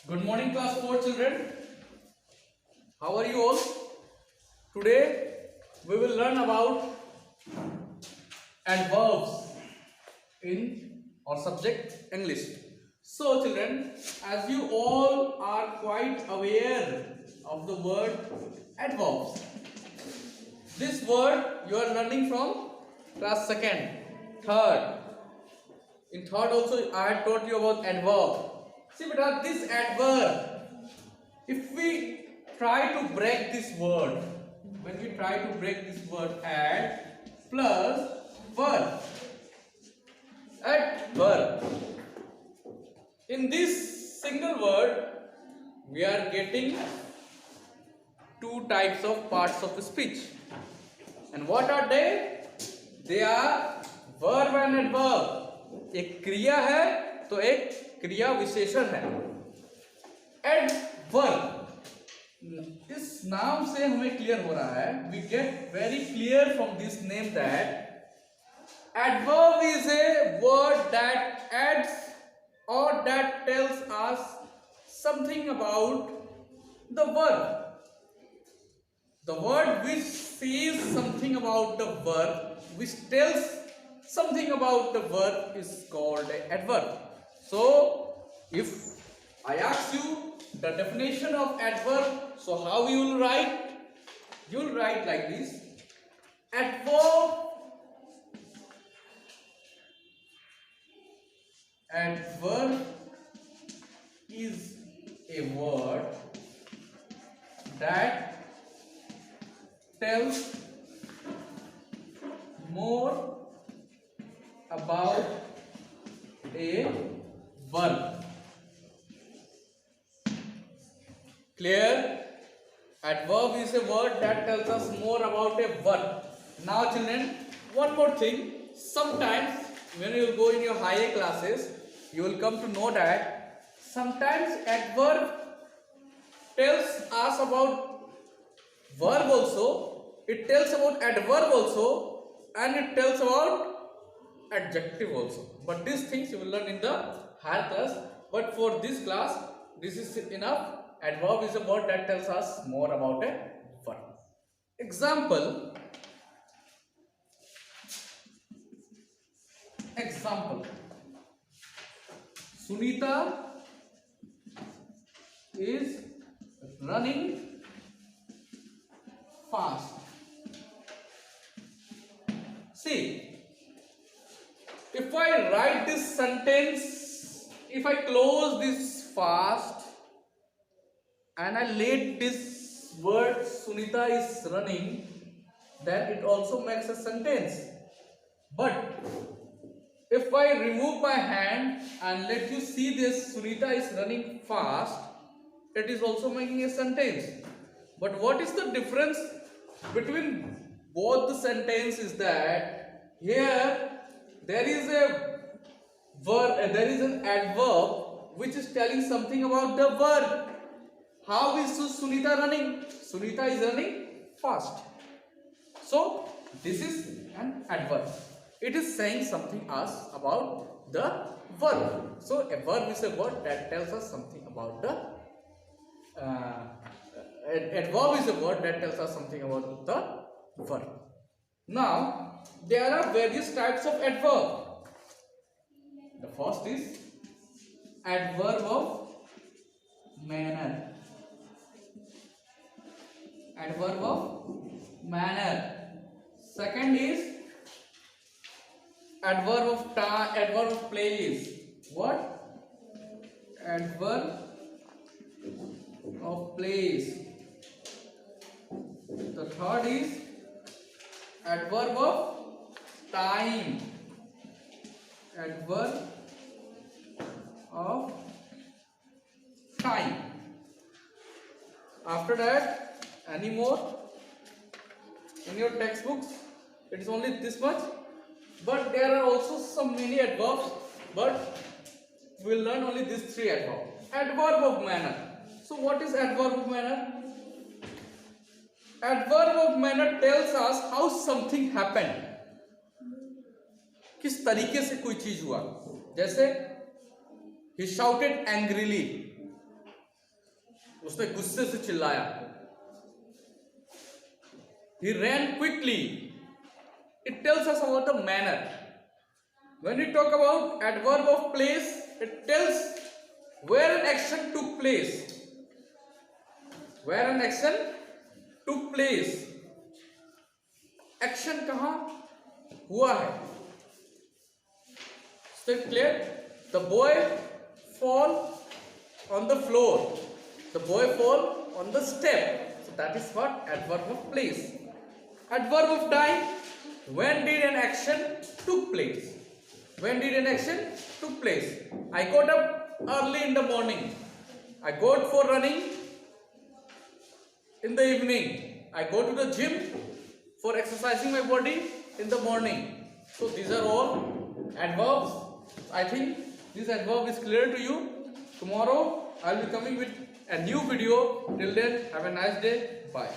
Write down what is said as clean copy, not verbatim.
Good morning, class 4 children. How are you all? Today we will learn about adverbs in our subject English. So children, as you all are quite aware of the word adverbs, this word you are learning from class 2nd, 3rd. In 3rd also I had taught you about adverb. See beta, this adverb, if we try to break this word, when we try to break this word add plus verb, adverb, in this single word we are getting two types of parts of the speech. And what are they? They are verb and adverb. एक क्रिया है तो एक क्रिया विशेषण है. Adverb, इस नाम से हमें क्लियर हो रहा है, we get very clear from this name that adverb is a word that adds or that tells us something about the verb. The word which says something about the verb, which tells something about the verb, is called an adverb. So, if I ask you the definition of adverb, so how you will write? You will write like this: adverb is a word that tells more about a verb. Clear? Adverb is a word that tells us more about a verb. Now children, one more thing. Sometimes when you will go in your higher classes, you will come to know that sometimes adverb tells us about verb also, it tells about adverb also, and it tells about adjective also. But these things you will learn in the higher class. But for this class, this is enough. Adverb is a word that tells us more about a verb. Example. Sunita is running fast. See, if I write this sentence, if I close this fast and I let this word Sunita is running, then it also makes a sentence. But if I remove my hand and let you see this Sunita is running fast, it is also making a sentence. But what is the difference between both the sentences? That here there is a verb, there is an adverb which is telling something about the verb. How is Sunita running? Sunita is running fast. So this is an adverb. It is saying something us about the verb. So a verb is a word that tells us something about the adverb is a word that tells us something about the verb. Now, there are various types of adverb. The first is adverb of manner. Adverb of manner. Second is adverb of time, adverb of place. What? Adverb of place. The third is adverb of time. Adverb of time. After that, any more? In your textbooks, it is only this much. But there are also some many adverbs. But we will learn only these three adverbs. Adverb of manner. So what is adverb of manner? Adverb of manner tells us how something happened. किस तरीके से कोई चीज हुआ. जैसे he shouted angrily. उसने गुस्से से चिल्लाया. He ran quickly. It tells us about the manner. When we talk about adverb of place, it tells where an action took place. Where an action took place. Action कहाँ हुआ है? Still clear? The boy fall on the floor. The boy fall on the step. So that is what adverb of place. Adverb of time. When did an action took place? When did an action took place? I got up early in the morning. I go for running in the evening. I go to the gym for exercising my body in the morning. So these are all adverbs. I think this adverb is clear to you. Tomorrow I will be coming with a new video. Till then, have a nice day. Bye.